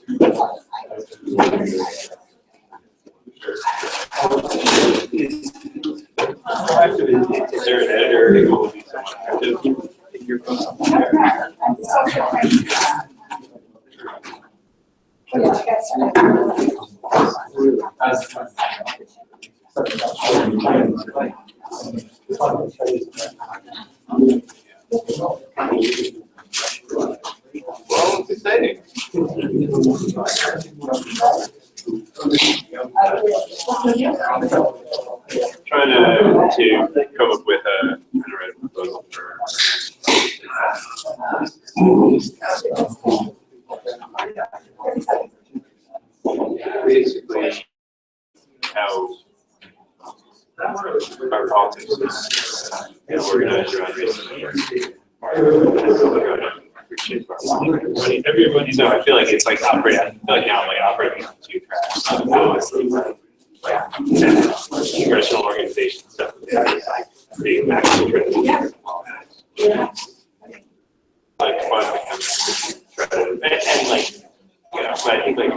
Is there an editor who will be someone active? Your phone well, it's exciting. Trying to come up with a proposal for basically how our politics is organized around racism. Everybody, so I feel like it's like operating. I feel like now I'm like operating on two tracks. Like congressional organization stuff. Like being back to like fun and like but I think like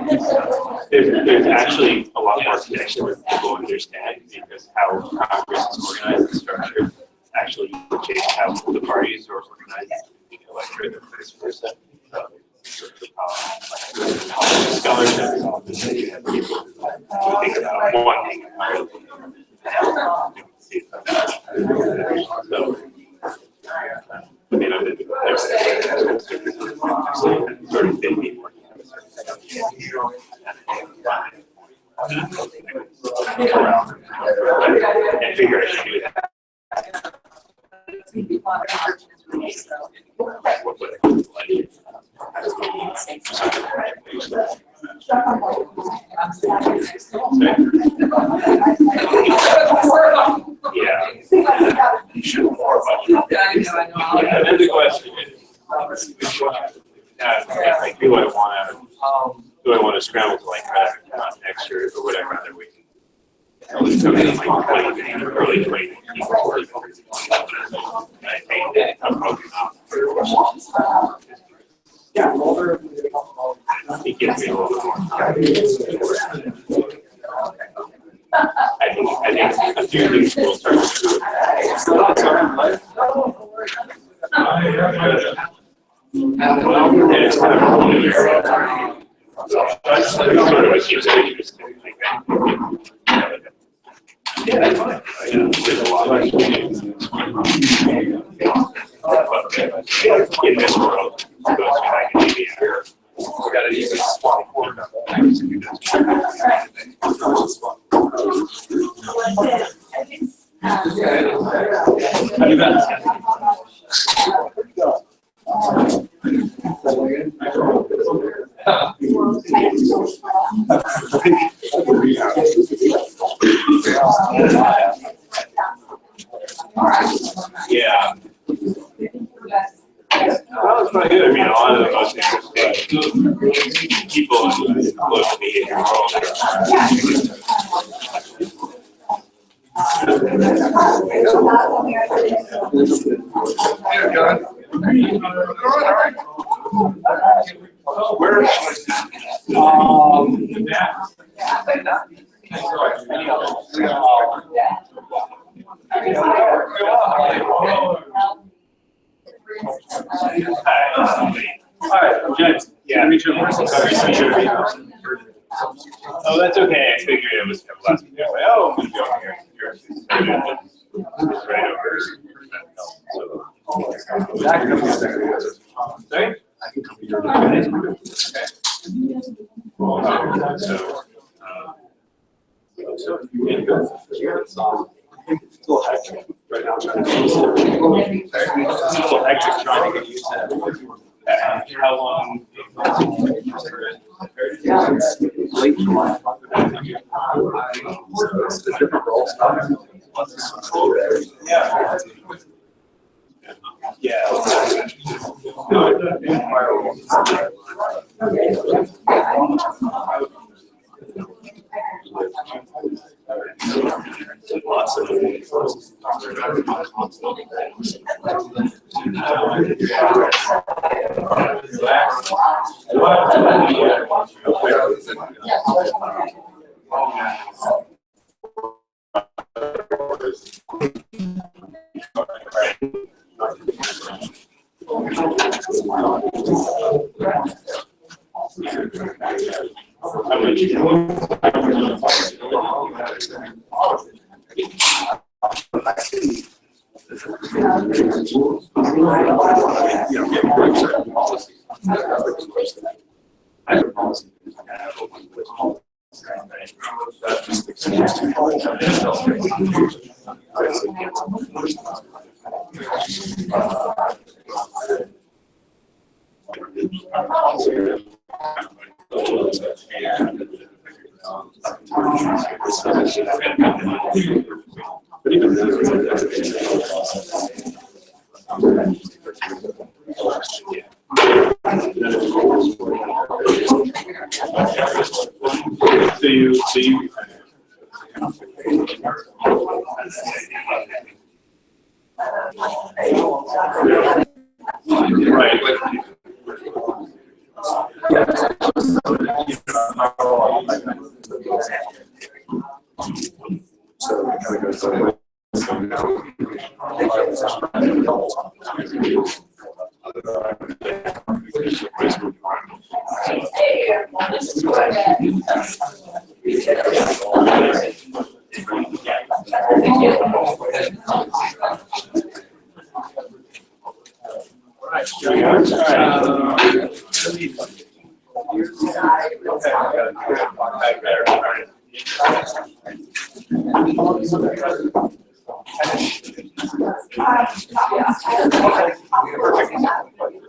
there's actually a lot more connection with people understand because how Congress is organized and structured actually change how the parties are organized. Electorate and vice versa. Scholarships often you have people who think about one thing entirely. So, I mean, I did sort of thinking working on a certain and figure I should do that. Yeah. And then the question is, like, do I want to scramble to like try to next year, or would I rather wait? Early 20 I think I'm probably not. Yeah, it gives me a little bit more time. I think a few things will start to do. And it's kind of what keeps me interested like that. Yeah, that's fine. There's a lot of in this world, goes to academia. We got to use this small corner. Yeah. That was pretty good. I mean, a lot of the most interesting people in the political media world. Where Hi, Jen. Yeah. Oh, that's okay. I figured it was last week. Like, oh, I'm going to go here. It's right over. Sorry? I can come here. Okay. It's a little hectic right now trying to get used to it. It's a little hectic trying to get used to it. How long? Late July. It's a different role style. Yeah. Yeah. Lots of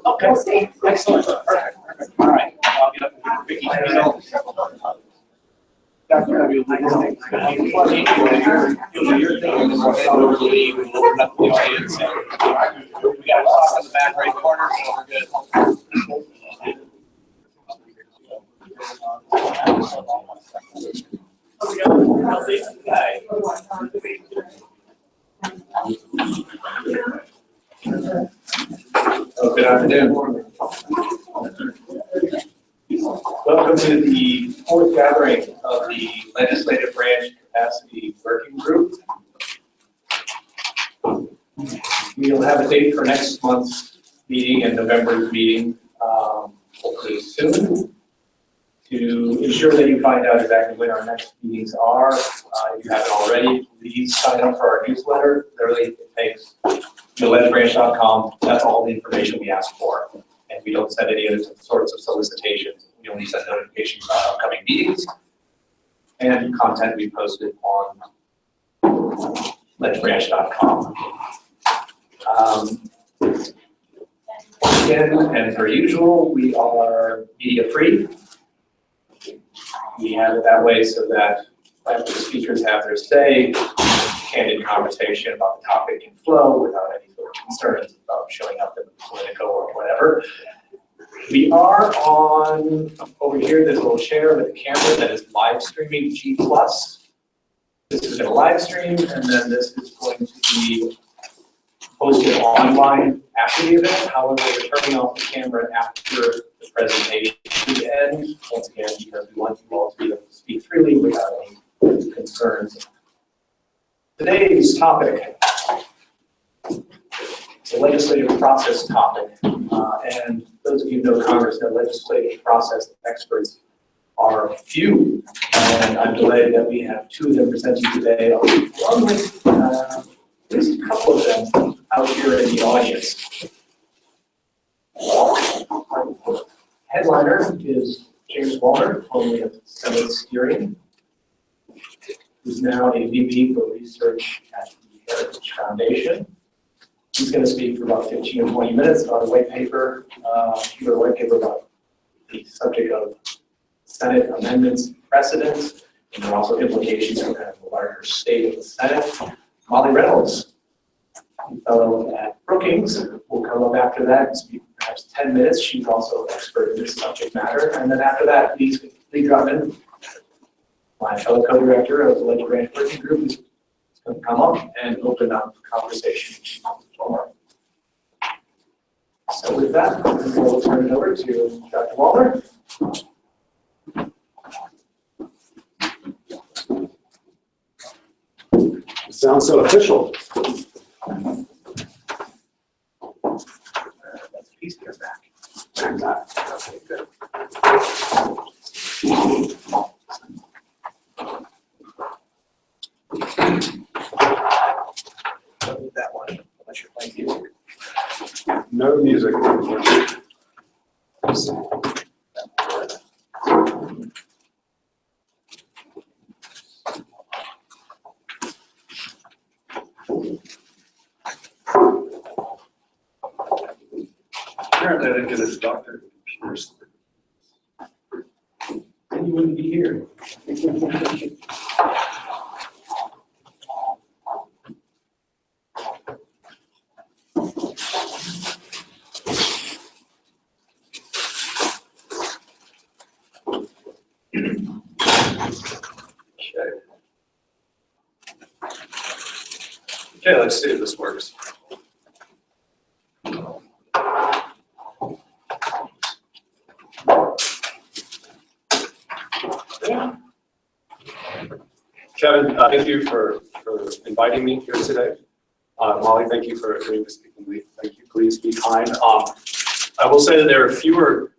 Okay, excellent. Perfect. All right. I'll get up with Vicky. Dr. W. You'll do your thing. We'll leave and open up the audience. We got a clock in the back right corner, so we're good. Good afternoon. Welcome to the fourth gathering of the Legislative Branch Capacity Working Group. We'll have a date for next month's meeting and November's meeting, hopefully soon. To ensure that you find out exactly when our next meetings are, if you haven't already, please sign up for our newsletter. Literally, it takes legisbranch.com. That's all the information we ask for. And we don't send any other sorts of solicitations. We only send notifications about upcoming meetings and content we posted on legisbranch.com. Again, and per usual, we are media free. We have it that way so that after the speakers have their say, candid conversation about the topic can flow without any sort of concerns about showing up in Politico or whatever. We are on, over here, there's a little chair with a camera that is live streaming G+. This is a live stream, and then this is going to be posted online after the event. However, we're turning off the camera after the presentation ends. Once again, because we want you all to be able to speak freely without any concerns. Today's topic is a legislative process topic. And those of you who know Congress know legislative process experts are few. And I'm delighted that we have two of them presenting today, along with at least a couple of them out here in the audience. Headliner is James Walner, formerly of Senate Steering, who's now a VP for Research at the Heritage Foundation. He's going to speak for about 15 or 20 minutes about a white paper, about the subject of Senate amendments and precedents, and also implications for kind of the larger state of the Senate. Molly Reynolds, a fellow at Brookings, will come up after that and speak for perhaps 10 minutes. She's also an expert in this subject matter. And then after that, Lee Drummond, my fellow co-director of the Legislative Branch Working Group, is going to come up and open up the conversation. So with that, we'll turn it over to Dr. Walner. Sounds so official. That's a piece here back. And that. Okay, good. Don't need that one, unless you're playing music. No music, unfortunately. Apparently, I didn't get a doctor in computers. Then you wouldn't be here. Okay, let's see if this works. Yeah. Kevin, thank you for inviting me here today. Molly, thank you for agreeing to speak in lead. Thank you. Please be kind. I will say that there are fewer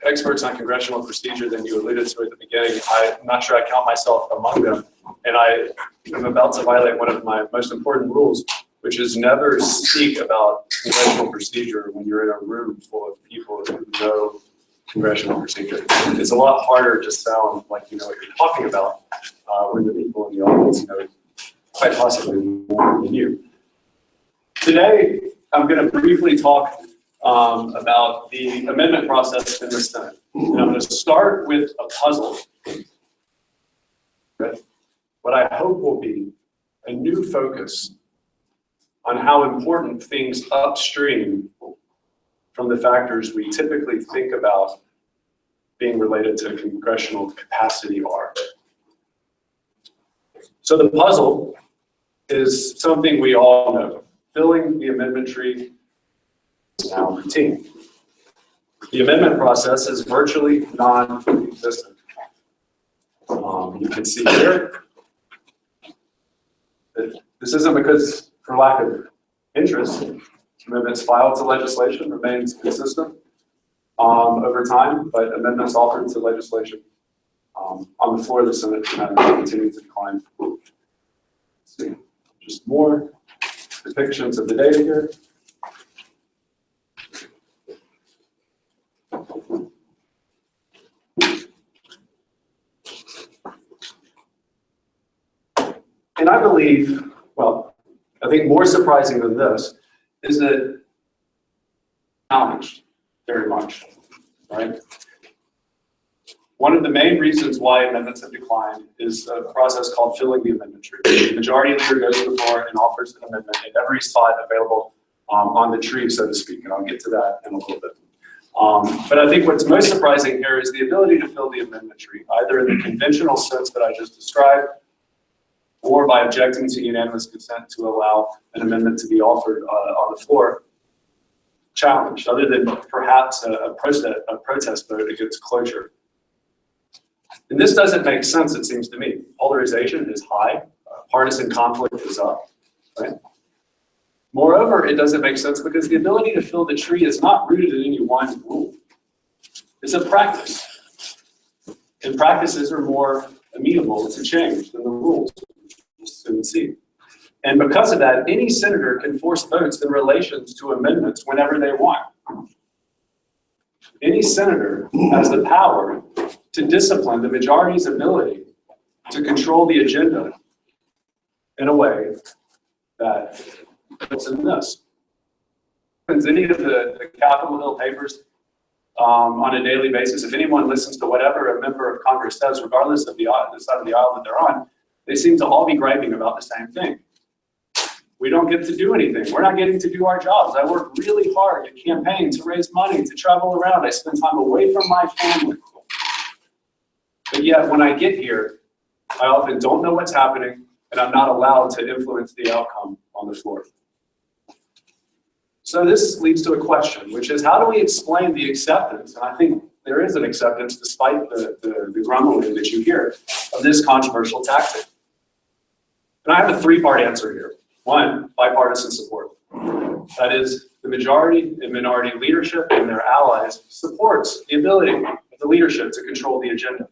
experts on congressional procedure than you alluded to at the beginning. I'm not sure I count myself among them, and I am about to violate one of my most important rules, which is never speak about congressional procedure when you're in a room full of people who know congressional procedure. It's a lot harder to sound like you know what you're talking about when the people in the audience know quite possibly more than you. Today, I'm going to briefly talk about the amendment process in the Senate. And I'm going to start with a puzzle with what I hope will be a new focus on how important things upstream from the factors we typically think about being related to congressional capacity are. So the puzzle is something we all know. Filling the amendment tree is now routine. The amendment process is virtually non-existent. You can see here that this isn't because for lack of interest. Amendments filed to legislation remains consistent over time, but amendments offered to legislation on the floor of the Senate continue to decline. Let's see, just more depictions of the data here. And I believe, well, I think more surprising than this is that challenged very much, right? One of the main reasons why amendments have declined is a process called filling the amendment tree. The majority leader goes to the floor and offers an amendment in every spot available on the tree, so to speak, and I'll get to that in a little bit. But I think what's most surprising here is the ability to fill the amendment tree, either in the conventional sense that I just described, or by objecting to unanimous consent to allow an amendment to be offered on the floor, challenged, other than perhaps a protest vote against cloture. And this doesn't make sense, it seems to me. Polarization is high, partisan conflict is up, right? Moreover, it doesn't make sense because the ability to fill the tree is not rooted in any one rule. It's a practice. And practices are more amenable to change than the rules, which we'll soon see. And because of that, any senator can force votes in relation to amendments whenever they want. Any senator has the power to discipline the majority's ability to control the agenda in a way that puts in this. Any of the Capitol Hill papers on a daily basis, if anyone listens to whatever a member of Congress says, regardless of the side of the aisle that they're on, they seem to all be griping about the same thing. We don't get to do anything. We're not getting to do our jobs. I work really hard to campaign, to raise money, to travel around. I spend time away from my family. But yet, when I get here, I often don't know what's happening, and I'm not allowed to influence the outcome on the floor. So this leads to a question, which is how do we explain the acceptance, and I think there is an acceptance despite the grumbling that you hear, of this controversial tactic? And I have a three-part answer here. One, bipartisan support. That is, the majority and minority leadership and their allies supports the ability of the leadership to control the agenda.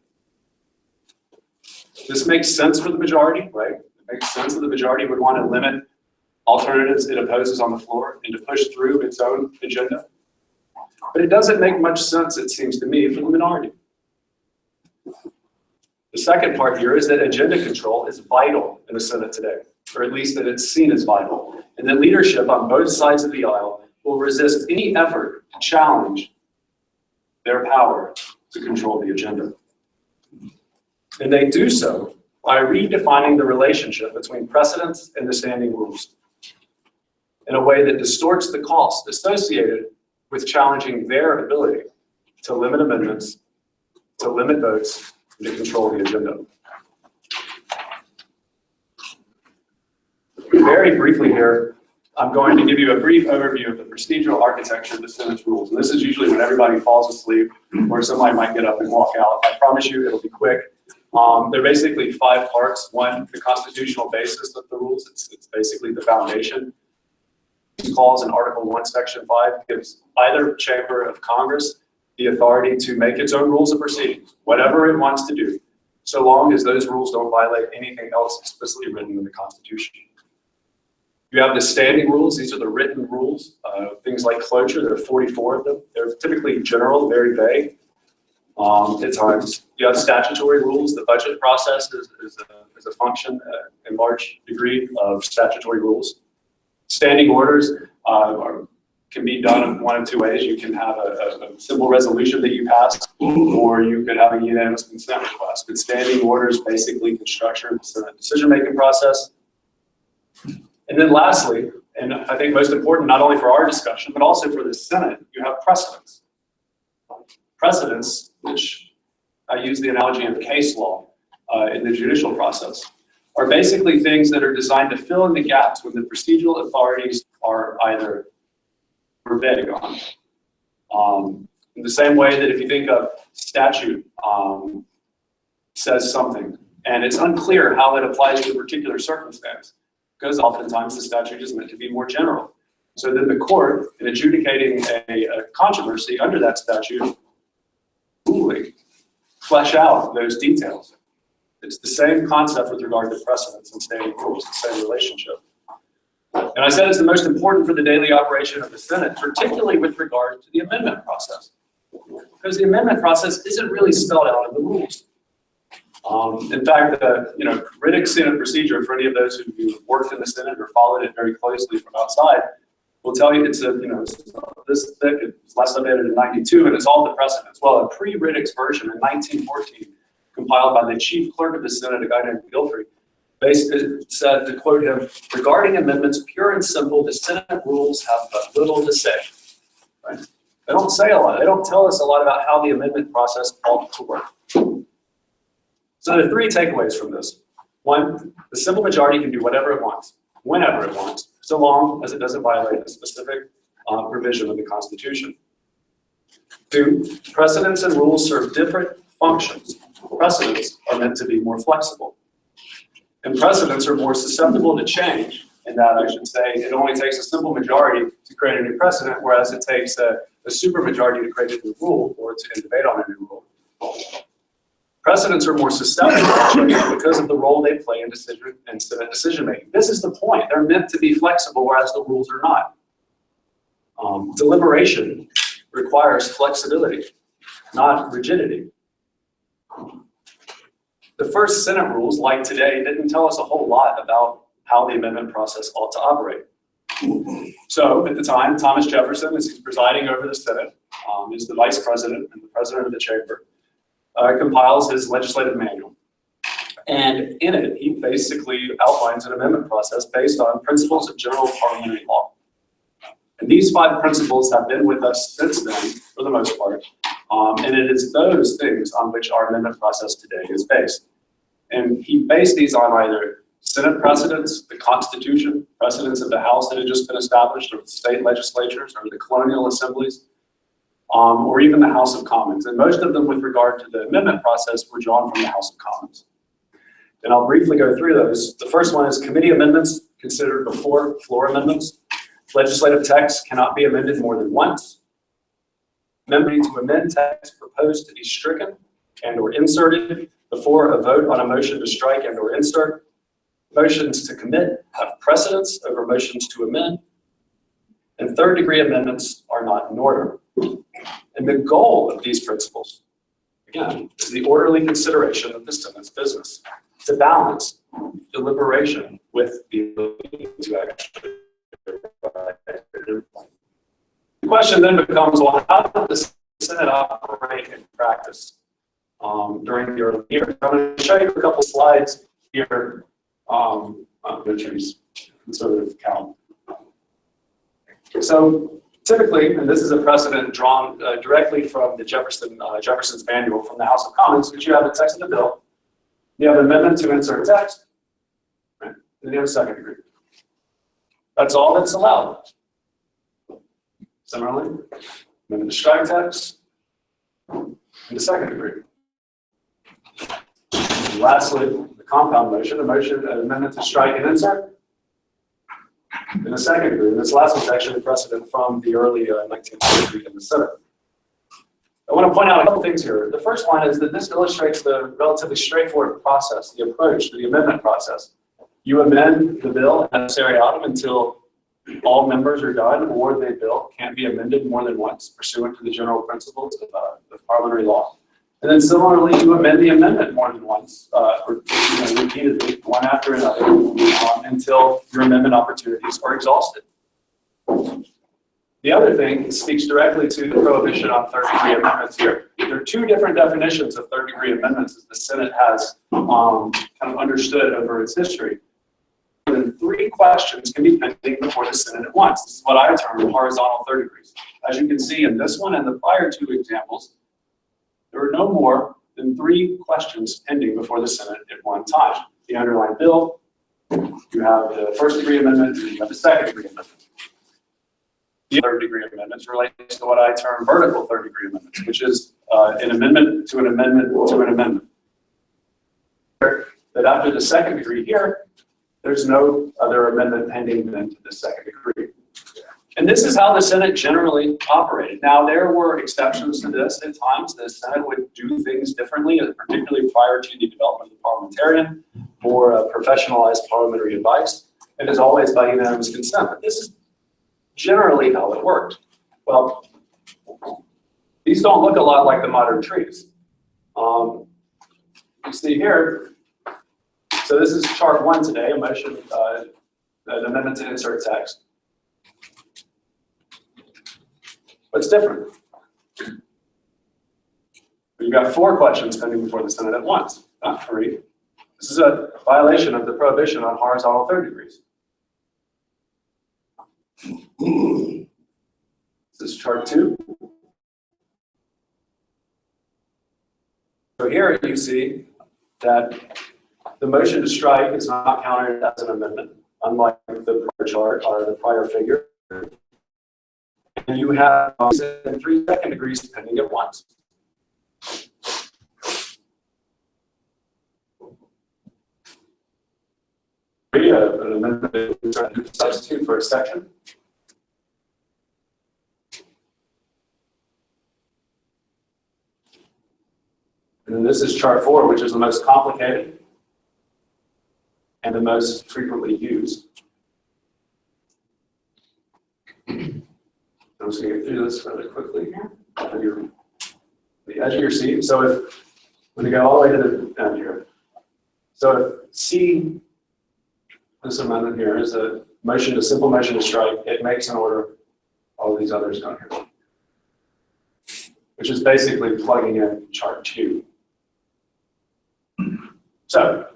This makes sense for the majority, right? It makes sense that the majority would want to limit alternatives it opposes on the floor and to push through its own agenda. But it doesn't make much sense, it seems to me, for the minority. The second part here is that agenda control is vital in the Senate today, or at least that it's seen as vital, and that leadership on both sides of the aisle will resist any effort to challenge their power to control the agenda. And they do so by redefining the relationship between precedents and the standing rules in a way that distorts the cost associated with challenging their ability to limit amendments, to limit votes, and to control the agenda. Very briefly here, I'm going to give you a brief overview of the procedural architecture of the Senate's rules. And this is usually when everybody falls asleep or somebody might get up and walk out. I promise you it'll be quick. They're basically 5 parts. One, the constitutional basis of the rules. It's basically the foundation. Clause in Article 1, Section 5 gives either chamber of Congress the authority to make its own rules of proceedings, whatever it wants to do, so long as those rules don't violate anything else explicitly written in the Constitution. You have the standing rules. These are the written rules, things like cloture. There are 44 of them. They're typically general, very vague at times. You have statutory rules. The budget process is a function in large degree of statutory rules. Standing orders can be done in one of 2 ways. You can have a simple resolution that you pass, or you could have a unanimous consent request. But standing orders basically can structure the Senate decision-making process. And then lastly, and I think most important, not only for our discussion, but also for the Senate, you have precedents. Precedents, which I use the analogy of case law in the judicial process, are basically things that are designed to fill in the gaps when the procedural authorities are either vague on. In the same way that if you think of statute says something, and it's unclear how it applies to a particular circumstance, because oftentimes the statute is meant to be more general. So then the court, in adjudicating a controversy under that statute, ruling, flesh out those details. It's the same concept with regard to precedents and standing rules, the same relationship. And I said it's the most important for the daily operation of the Senate, particularly with regard to the amendment process, because the amendment process isn't really spelled out in the rules. In fact, Riddick's Senate procedure, for any of those who worked in the Senate or followed it very closely from outside, will tell you it's this thick. It's last updated in '92, and it's all the precedents. Well, a pre-Riddick's version in 1914, compiled by the chief clerk of the Senate, a guy named Guilford, basically said, to quote him, "Regarding amendments, pure and simple, the Senate rules have but little to say." Right? They don't say a lot. They don't tell us a lot about how the amendment process ought to work. So there are 3 takeaways from this. 1, the simple majority can do whatever it wants, whenever it wants, so long as it doesn't violate a specific provision of the Constitution. 2, precedents and rules serve different functions. Precedents are meant to be more flexible. And precedents are more susceptible to change, in that I should say it only takes a simple majority to create a new precedent, whereas it takes a supermajority to create a new rule or to debate on a new rule. Precedents are more susceptible to change because of the role they play in Senate decision-making. This is the point. They're meant to be flexible, whereas the rules are not. Deliberation requires flexibility, not rigidity. The first Senate rules, like today, didn't tell us a whole lot about how the amendment process ought to operate. So at the time, Thomas Jefferson, as he's presiding over the Senate, is the vice president and the president of the chamber, compiles his legislative manual. And in it, he basically outlines an amendment process based on principles of general parliamentary law. And these 5 principles have been with us since then, for the most part. And it is those things on which our amendment process today is based. And he based these on either Senate precedents, the Constitution, precedents of the House that had just been established, or the state legislatures, or the colonial assemblies, or even the House of Commons. And most of them with regard to the amendment process were drawn from the House of Commons. And I'll briefly go through those. The first one is committee amendments considered before floor amendments. Legislative text cannot be amended more than once. Member to amend text proposed to be stricken and or inserted before a vote on a motion to strike and or insert. Motions to commit have precedence over motions to amend. And third degree amendments are not in order. And the goal of these principles, again, is the orderly consideration of the Senate's business to balance deliberation with the ability to actually. The question then becomes, well, how did the Senate operate in practice during the early years? I'm going to show you a couple slides here on Richard's conservative count. So typically, and this is a precedent drawn directly from the Jefferson's manual from the House of Commons, which you have the text of the bill, you have an amendment to insert text, right? And you have a second degree. That's all that's allowed. Similarly, amendment to strike text, and the second degree. And lastly, the compound motion, an amendment to strike and insert, and the second degree. And this last one's actually a precedent from the early 19th century in the Senate. I want to point out a couple things here. The first one is that this illustrates the relatively straightforward process, the approach to the amendment process. You amend the bill ad seriatim until all members are done, or the bill can't be amended more than once pursuant to the general principles of parliamentary law. And then similarly, you amend the amendment more than once, or repeatedly, one after another, until your amendment opportunities are exhausted. The other thing speaks directly to the prohibition on third-degree amendments here. There are two different definitions of third-degree amendments as the Senate has kind of understood over its history. More than 3 questions can be pending before the Senate at once. This is what I term horizontal third degrees. As you can see in this one and the prior 2 examples, there are no more than 3 questions pending before the Senate at one time. The underlying bill, you have the first-degree amendment, and you have the second-degree amendment. The third-degree amendments relates to what I term vertical third-degree amendments, which is an amendment to an amendment to an amendment. That after the second degree here, there's no other amendment pending than to the second degree. And this is how the Senate generally operated. Now, there were exceptions to this. At times, the Senate would do things differently, particularly prior to the development of the parliamentarian, more professionalized parliamentary advice, and as always by unanimous consent. But this is generally how it worked. Well, these don't look a lot like the modern trees. You see here, so this is chart 1 today, a motion, an amendment to insert text. What's different? You've got 4 questions pending before the Senate at once, not 3. This is a violation of the prohibition on horizontal third degrees. This is chart 2. So here you see that the motion to strike is not counted as an amendment, unlike the prior chart or the prior figure. And you have 3 second degrees pending at once. An amendment to substitute for a section. And then this is chart 4, which is the most complicated and the most frequently used. I'm just going to get through this really quickly. The edge of your seat. So if, when you go all the way to the end here. So if C, this amendment here is a motion, a simple motion to strike, it makes an order all of these others down here, which is basically plugging in chart 2. So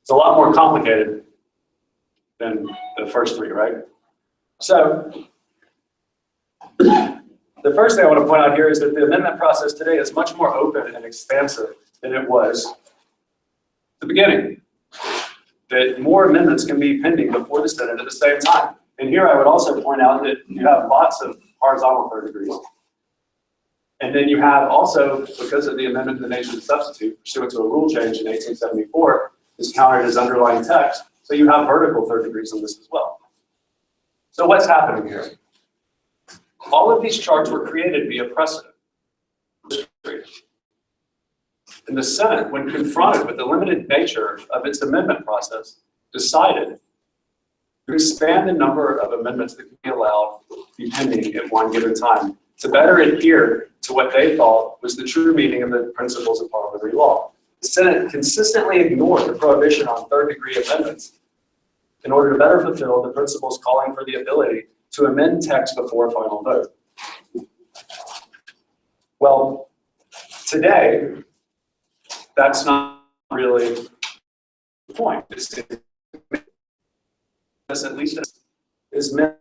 it's a lot more complicated than the first 3, right? So the first thing I want to point out here is that the amendment process today is much more open and expansive than it was at the beginning. That more amendments can be pending before the Senate at the same time. And here I would also point out that you have lots of horizontal third degrees. And then you have also, because of the amendment to the nation substitute, pursuant to a rule change in 1874, is counted as underlying text, so you have vertical third degrees on this as well. So what's happening here? All of these charts were created via precedent. And the Senate, when confronted with the limited nature of its amendment process, decided to expand the number of amendments that could be allowed to be pending at one given time to better adhere to what they thought was the true meaning of the principles of parliamentary law. The Senate consistently ignored the prohibition on third-degree amendments in order to better fulfill the principles calling for the ability to amend text before a final vote. Well, today, that's not really the point. This at least is meant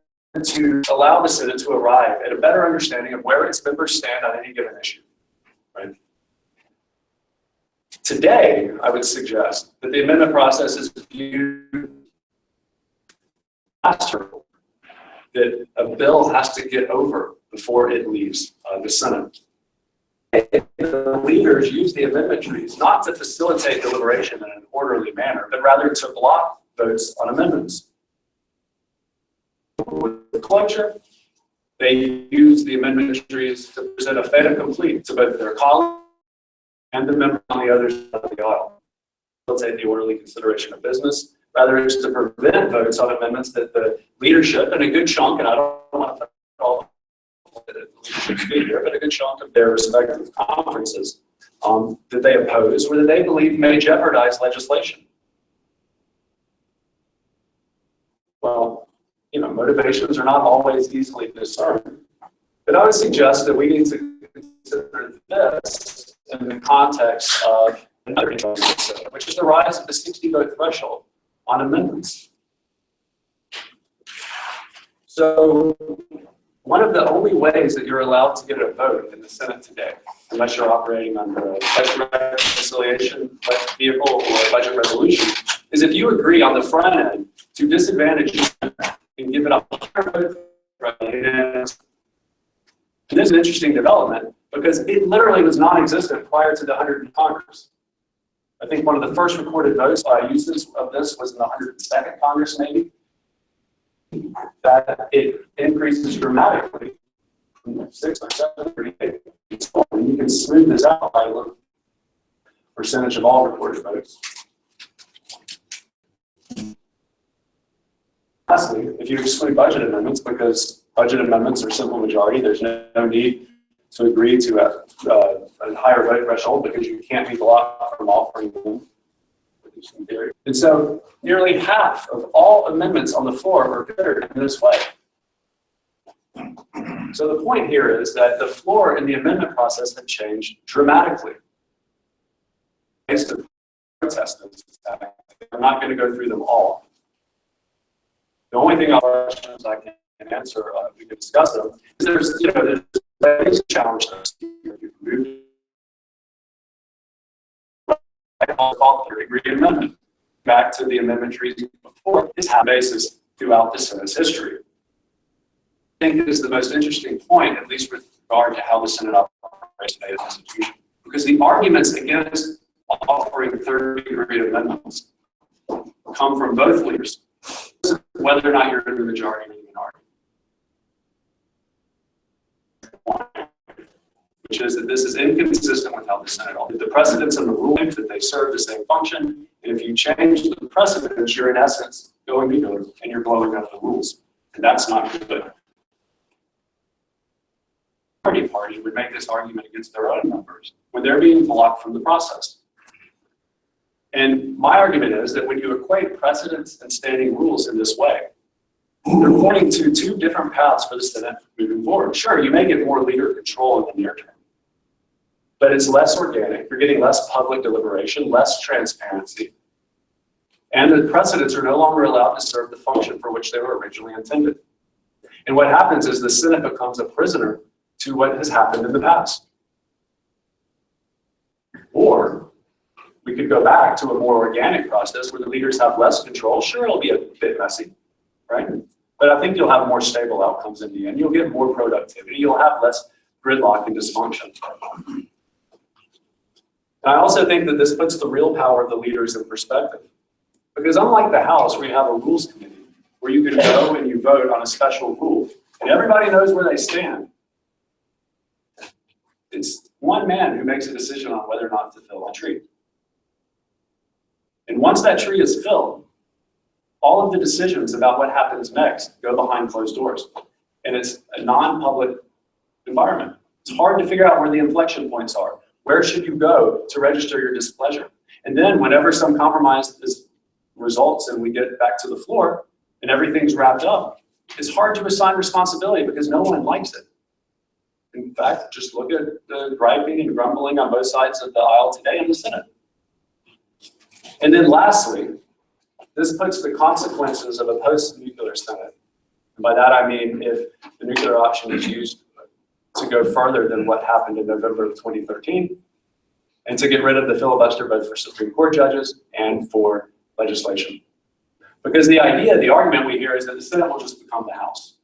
to allow the Senate to arrive at a better understanding of where its members stand on any given issue, right? Today, I would suggest that the amendment process is viewed faster, that a bill has to get over before it leaves the Senate. The leaders use the amendment trees not to facilitate deliberation in an orderly manner, but rather to block votes on amendments. With the cloture, they use the amendment trees to present a fait accompli to both their colleagues and the members on the other side of the aisle. Facilitate the orderly consideration of business. Rather, it's to prevent votes on amendments that the leadership and a good chunk, and I don't want to put all the leadership here, but a good chunk of their respective conferences that they oppose or that they believe may jeopardize legislation. Well, you know, motivations are not always easily discerned, but I would suggest that we need to consider this in the context of another issue, which is the rise of the 60-vote threshold on amendments. So one of the only ways that you're allowed to get a vote in the Senate today, unless you're operating under a budget reconciliation vehicle or a budget resolution, is if you agree on the front end to disadvantage and give it a higher vote. And this is an interesting development because it literally was non-existent prior to the 100th Congress. I think one of the first recorded votes by uses of this was in the 102nd Congress, maybe. That it increases dramatically from 6 or 7 or 8. And you can smooth this out by the percentage of all recorded votes. Lastly, if you exclude budget amendments, because budget amendments are simple majority, there's no need to agree to a higher vote threshold because you can't be blocked from offering them. And so nearly half of all amendments on the floor are considered in this way. So the point here is that the floor in the amendment process had changed dramatically. Based on protest this, I'm not going to go through them all. The only thing questions I can answer, we can discuss them, is there's ways to challenge those. I call it third-degree amendment. Back to the amendment treaty before, is how basis throughout the Senate's history. I think it is the most interesting point, at least with regard to how the Senate operates as an institution, because the arguments against offering third-degree amendments come from both leaders, whether or not you're in the majority or the minority. Which is that this is inconsistent with how the Senate operates. The precedents and the rulings that they serve the same function, and if you change the precedents, you're in essence going veto and you're blowing up the rules, and that's not good. The party would make this argument against their own members when they're being blocked from the process. And my argument is that when you equate precedents and standing rules in this way, they're pointing to two different paths for the Senate moving forward. Sure, you may get more leader control in the near term, but it's less organic. You're getting less public deliberation, less transparency. And the precedents are no longer allowed to serve the function for which they were originally intended. And what happens is the Senate becomes a prisoner to what has happened in the past. Or we could go back to a more organic process where the leaders have less control. Sure, it'll be a bit messy, right? But I think you'll have more stable outcomes in the end. You'll get more productivity. You'll have less gridlock and dysfunction. And I also think that this puts the real power of the leaders in perspective. Because unlike the House, where you have a rules committee, where you can go and you vote on a special rule, and everybody knows where they stand, it's one man who makes a decision on whether or not to fill a tree. And once that tree is filled, all of the decisions about what happens next go behind closed doors. And it's a non-public environment. It's hard to figure out where the inflection points are. Where should you go to register your displeasure? And then whenever some compromise results and we get back to the floor and everything's wrapped up, it's hard to assign responsibility because no one likes it. In fact, just look at the griping and grumbling on both sides of the aisle today in the Senate. And then lastly, this puts the consequences of a post-nuclear Senate. And by that I mean if the nuclear option is used to go further than what happened in November of 2013, and to get rid of the filibuster both for Supreme Court judges and for legislation. Because the idea, the argument we hear is that the Senate will just become the House.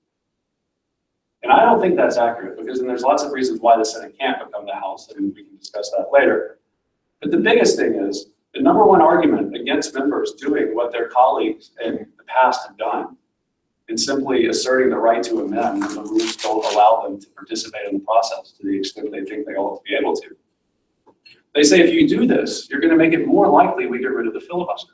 And I don't think that's accurate, because then there's lots of reasons why the Senate can't become the House, and we can discuss that later. But the biggest thing is, the number one argument against members doing what their colleagues in the past have done, and simply asserting the right to amend when the rules don't allow them to participate in the process to the extent they think they ought to be able to. They say if you do this, you're going to make it more likely we get rid of the filibuster.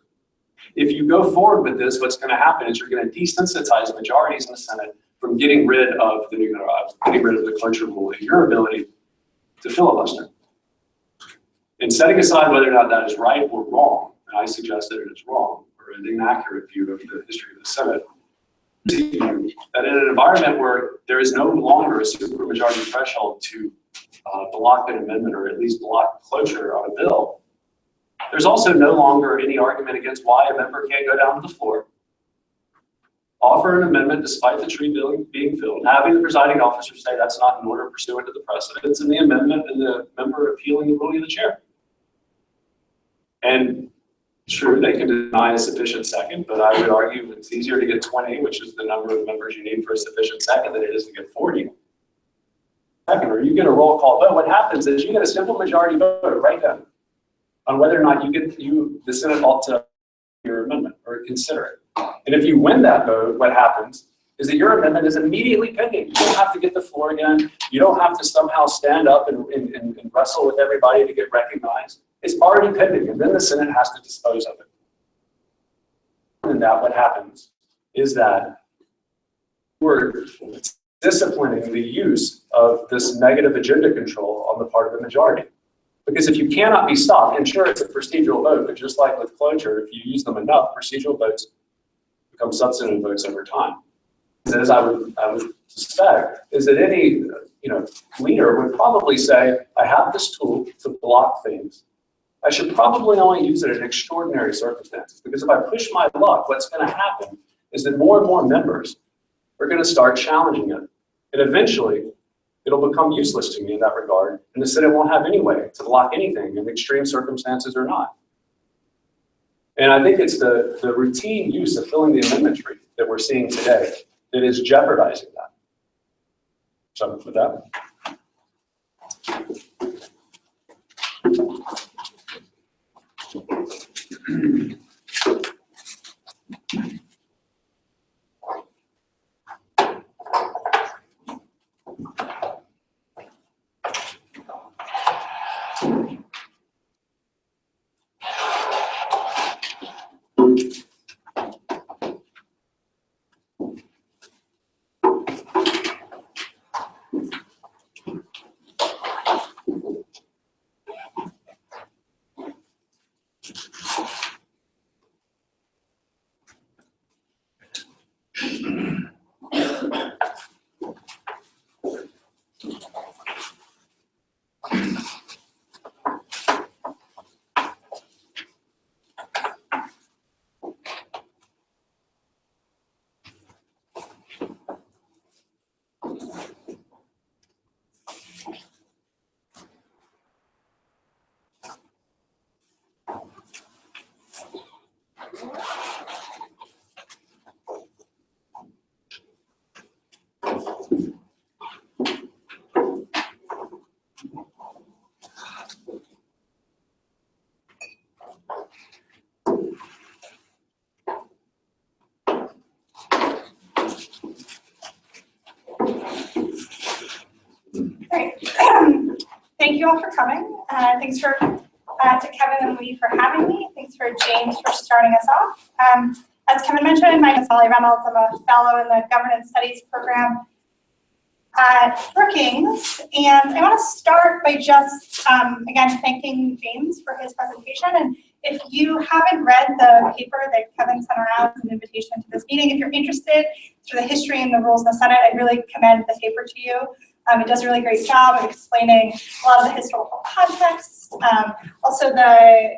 If you go forward with this, what's going to happen is you're going to desensitize majorities in the Senate from getting rid of the cloture rule and your ability to filibuster. And setting aside whether or not that is right or wrong, and I suggest that it is wrong, or an inaccurate view of the history of the Senate, that in an environment where there is no longer a supermajority threshold to block an amendment or at least block cloture on a bill, there's also no longer any argument against why a member can't go down to the floor, offer an amendment despite the tree being filled, having the presiding officer say that's not in order pursuant to the precedents, and the amendment and the member appealing the ruling of the chair. And true, they can deny a sufficient second, but I would argue it's easier to get 20, which is the number of members you need for a sufficient second, than it is to get 40. Second, or you get a roll call vote. What happens is you get a simple majority vote right then on whether or not the Senate ought to your amendment or consider it. And if you win that vote, what happens is that your amendment is immediately pending. You don't have to get the floor again. You don't have to somehow stand up and wrestle with everybody to get recognized. It's already pending, and then the Senate has to dispose of it. And that what happens is that we're disciplining the use of this negative agenda control on the part of the majority. Because if you cannot be stopped, and sure, it's a procedural vote, but just like with cloture, if you use them enough, procedural votes become substantive votes over time. As I would suspect, is that any leader would probably say, I have this tool to block things. I should probably only use it in extraordinary circumstances, because if I push my luck, what's going to happen is that more and more members are going to start challenging it. And eventually, it'll become useless to me in that regard, and the Senate won't have any way to block anything in extreme circumstances or not. And I think it's the routine use of filling the amendment tree that we're seeing today that is jeopardizing that. So with that. Thank you all for coming. Thanks to Kevin and Lee for having me. Thanks for James for starting us off. As Kevin mentioned, my name is Molly Reynolds. I'm a fellow in the Governance Studies program at Brookings. And I want to start by just, again, thanking James for his presentation. And if you haven't read the paper that Kevin sent around as an invitation to this meeting, if you're interested through the history and the rules in the Senate, I'd really commend the paper to you. It does a really great job of explaining a lot of the historical context. Also, the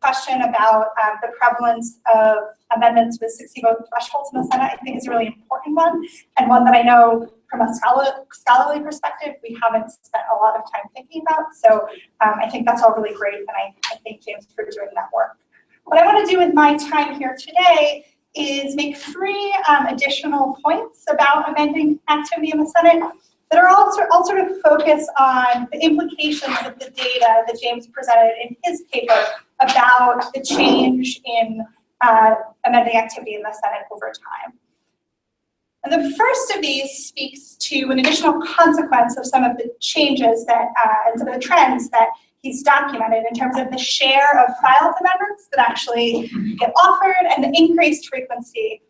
question about the prevalence of amendments with 60-vote thresholds in the Senate, I think is a really important one, and one that I know from a scholarly perspective, we haven't spent a lot of time thinking about. So I think that's all really great, and I thank James for doing that work. What I want to do with my time here today is make 3 additional points about amending activity in the Senate that are all sort of focus on the implications of the data that James presented in his paper about the change in amending activity in the Senate over time. And the first of these speaks to an additional consequence of some of the changes that and some of the trends that he's documented in terms of the share of filed amendments that actually get offered and the increased frequency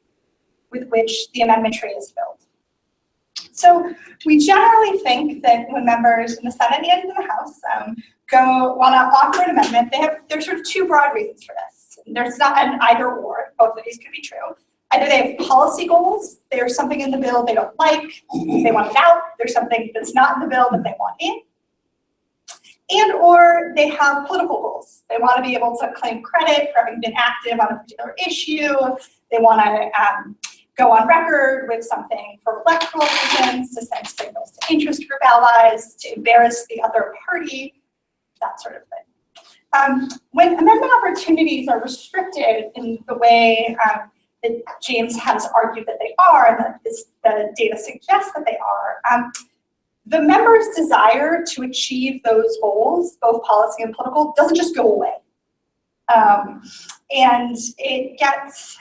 with which the amendment tree is filled. So we generally think that when members in the Senate and in the House want to offer an amendment, there's sort of 2 broad reasons for this. There's not an either or, both of these could be true. Either they have policy goals, there's something in the bill they don't like, they want it out, there's something that's not in the bill that they want in, and or they have political goals. They want to be able to claim credit for having been active on a particular issue, they want to go on record with something for electoral reasons, to send signals to interest group allies, to embarrass the other party, that sort of thing. When amendment opportunities are restricted in the way that James has argued that they are, and that the data suggests that they are, the members' desire to achieve those goals, both policy and political, doesn't just go away. And it gets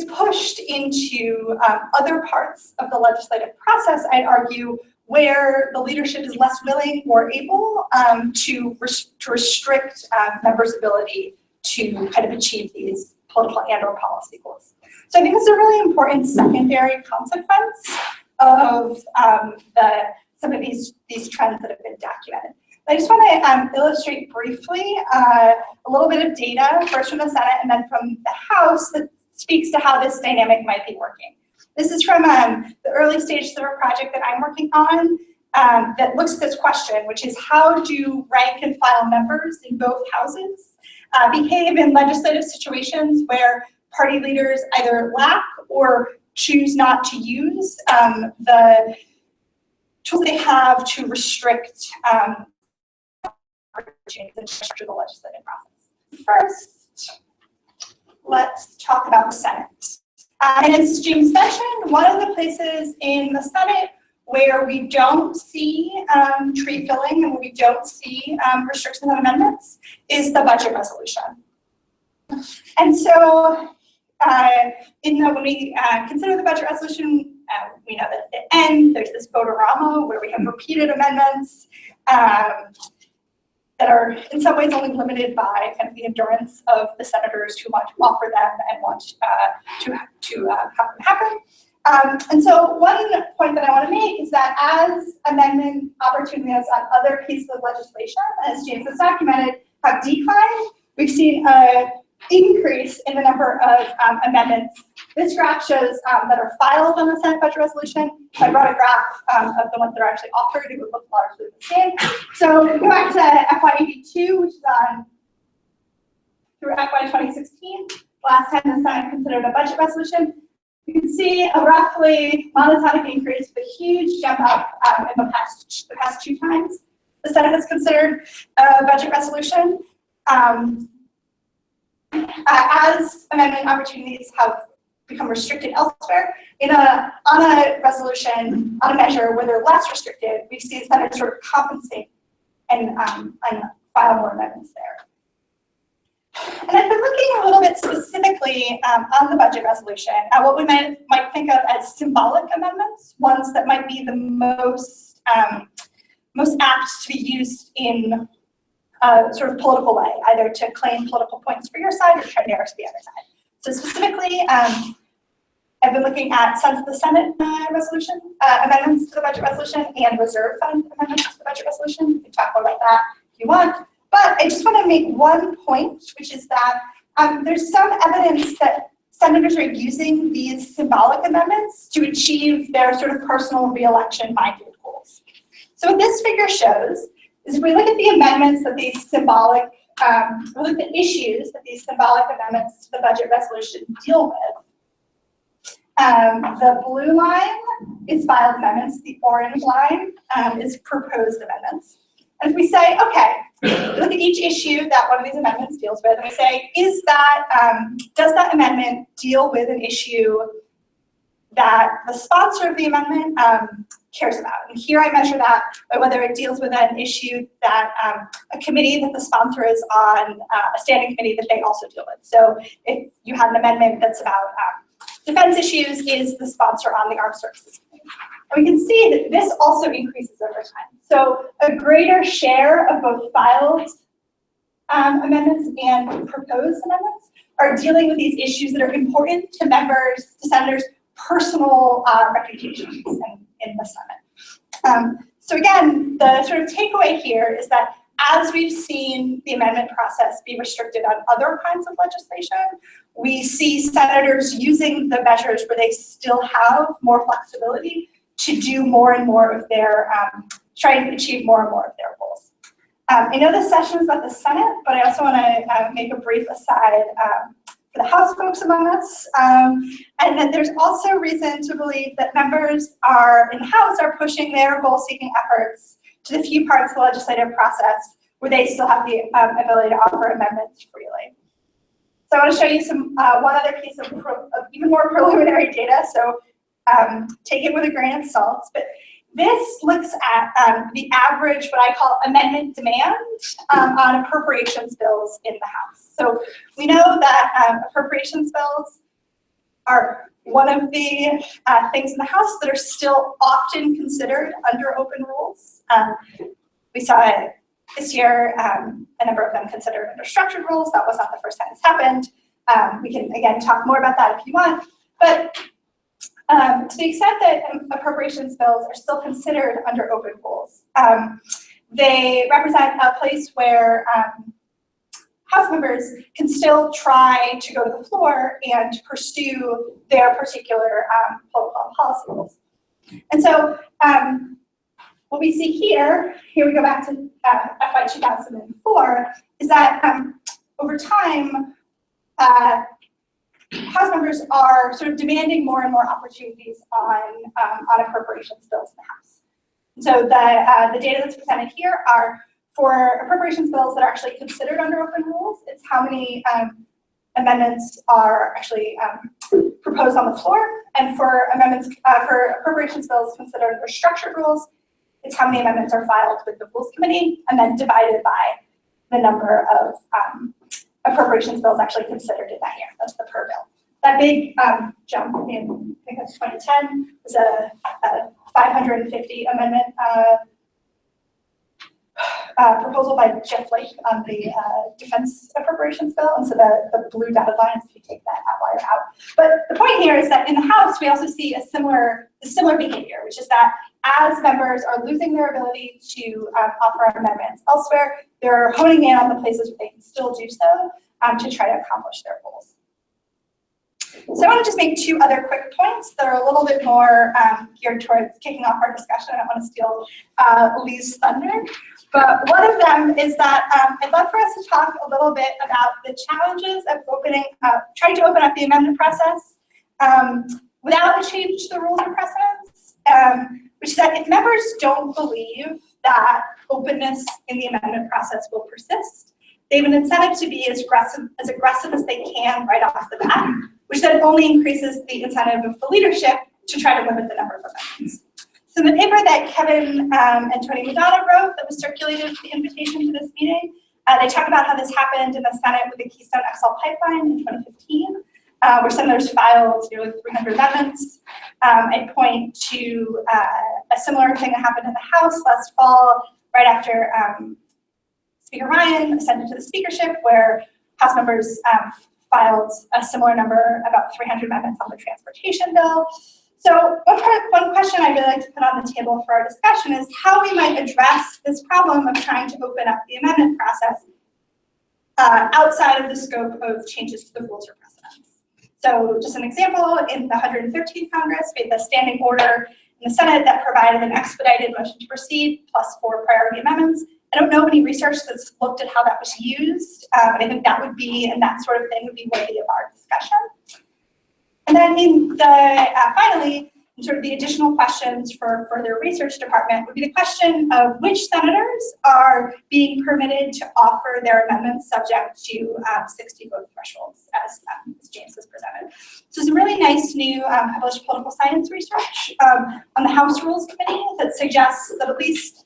pushed into other parts of the legislative process, I'd argue, where the leadership is less willing or able to restrict members' ability to kind of achieve these political and or policy goals. So I think it's a really important secondary consequence of some of these trends that have been documented. I just want to illustrate briefly a little bit of data, first from the Senate and then from the House, that speaks to how this dynamic might be working. This is from the early stages of a project that I'm working on that looks at this question, which is how do rank and file members in both houses behave in legislative situations where party leaders either lack or choose not to use the tools they have to restrict opportunities and structure the legislative process. First, let's talk about the Senate. And as James mentioned, one of the places in the Senate where we don't see tree filling and where we don't see restrictions on amendments is the budget resolution. And so when we consider the budget resolution, we know that at the end there's this vote-a-rama where we have repeated amendments that are in some ways only limited by kind of the endurance of the senators who want to offer them and want to have them happen. And so one point that I want to make is that as amendment opportunities on other pieces of legislation, as James has documented, have declined, we've seen an increase in the number of amendments. This graph shows that are filed on the Senate budget resolution. I brought a graph of the ones that are actually offered. It would look largely the same. So we go back to FY82, which is on through FY 2016. Last time the Senate considered a budget resolution. You can see a roughly monotonic increase, but a huge jump up in the past 2 times. The Senate has considered a budget resolution. As amendment opportunities have become restricted elsewhere, on a resolution, on a measure where they're less restricted, we see the Senate sort of compensate and file more amendments there. And if we look looking a little bit specifically on the budget resolution at what we might think of as symbolic amendments, ones that might be the most apt to be used in a sort of political way, either to claim political points for your side or try to narrow to the other side. So specifically, I've been looking at Sons of the Senate resolution, amendments to the budget resolution, and reserve fund amendments to the budget resolution. We can talk more about that if you want. But I just want to make one point, which is that there's some evidence that senators are using these symbolic amendments to achieve their sort of personal re-election-minded goals. So what this figure shows is if we look at the amendments that these symbolic, look at the issues that these symbolic amendments to the budget resolution deal with. The blue line is filed amendments. The orange line is proposed amendments. And if we say, okay, look at each issue that one of these amendments deals with, and we say, is that, does that amendment deal with an issue that the sponsor of the amendment cares about? And here I measure that by whether it deals with an issue that a committee that the sponsor is on, a standing committee that they also deal with. So if you have an amendment that's about defense issues, is the sponsor on the Armed Services Committee? And we can see that this also increases over time. So a greater share of both filed amendments and proposed amendments are dealing with these issues that are important to members, to senators' personal reputations in the Senate. So again, the sort of takeaway here is that as we've seen the amendment process be restricted on other kinds of legislation, we see senators using the measures where they still have more flexibility to do more and more of their, trying to achieve more and more of their goals. I know this session is about the Senate, but I also want to make a brief aside for the House folks among us, and that there's also reason to believe that members in the House are pushing their goal-seeking efforts to the few parts of the legislative process where they still have the ability to offer amendments freely. So I want to show you one other piece of even more preliminary data. So take it with a grain of salt, but this looks at the average, what I call amendment demand on appropriations bills in the House. So we know that appropriations bills are one of the things in the House that are still often considered under open rules. We saw it this year, a number of them considered under structured rules. That was not the first time this happened. We can, again, talk more about that if you want. But to the extent that appropriations bills are still considered under open rules, they represent a place where House members can still try to go to the floor and pursue their particular political and policy goals. And so what we see here we go back to FY 2004, is that over time, House members are sort of demanding more and more opportunities on appropriations bills in the House. And so the data that's presented here are for appropriations bills that are actually considered under open rules. It's how many amendments are actually proposed on the floor, and for amendments for appropriations bills considered under structured rules, it's how many amendments are filed with the Rules Committee, and then divided by the number of appropriations bills actually considered in that year. That's the per bill. That big jump in, I think that's 2010, was a 550 amendment proposal by Jeff Flake on the defense appropriations bill, and so the blue dotted lines, if you take that outlier out. But the point here is that in the House, we also see a similar behavior, which is that as members are losing their ability to offer amendments elsewhere, they're honing in on the places where they can still do so to try to accomplish their goals. So I want to just make two other quick points that are a little bit more geared towards kicking off our discussion. I don't want to steal Lee's thunder. But one of them is that I'd love for us to talk a little bit about the challenges of trying to open up the amendment process without a change to the rules or precedents, which is that if members don't believe that openness in the amendment process will persist, they have an incentive to be as aggressive as they can right off the bat, which then only increases the incentive of the leadership to try to limit the number of amendments. So the paper that Kevin and Tony Madonna wrote that was circulated with the invitation to this meeting They talk about how this happened in the Senate with the Keystone XL pipeline in 2015, where senators filed nearly 300 amendments. I point to a similar thing that happened in the House last fall, right after Speaker Ryan ascended to the speakership, where House members filed a similar number, about 300 amendments on the transportation bill. So one question I'd really like to put on the table for our discussion is how we might address this problem of trying to open up the amendment process outside of the scope of changes to the rules or precedents. So just an example, in the 113th Congress, we had the standing order in the Senate that provided an expedited motion to proceed plus 4 priority amendments. I don't know of any research that's looked at how that was used, but I think that would be, and that sort of thing would be worthy of our discussion. And then in the, finally, in sort of the additional questions for further research department would be the question of which senators are being permitted to offer their amendments subject to 60 vote thresholds, as James has presented. So some really nice new published political science research on the House Rules Committee that suggests that at least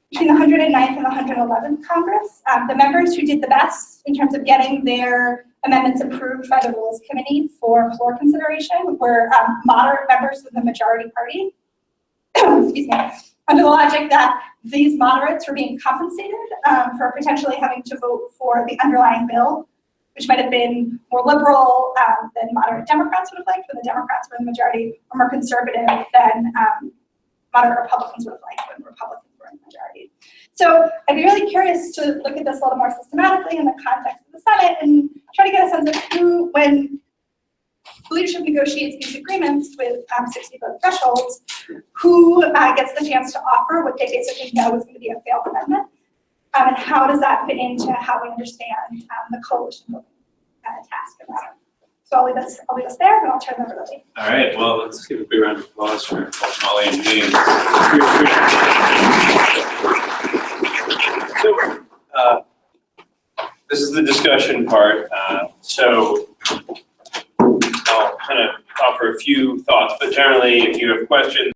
between the 109th and the 111th Congress, the members who did the best in terms of getting their amendments approved by the Rules Committee for floor consideration were moderate members of the majority party. Excuse me. Under the logic that these moderates were being compensated for potentially having to vote for the underlying bill, which might have been more liberal than moderate Democrats would have liked when the Democrats were in the majority, or more conservative than moderate Republicans would have liked when Republicans were in the majority. So I'd be really curious to look at this a little more systematically in the context of the Senate and try to get a sense of who, when leadership negotiates these agreements with 60 vote thresholds, who gets the chance to offer what they basically know is going to be a failed amendment, and how does that fit into how we understand the coalition building task about it. So I'll leave us there, and I'll turn it over to Lee. All right, well, let's give a big round of applause for Molly and James. So, this is the discussion part. So I'll kind of offer a few thoughts, but generally, if you have questions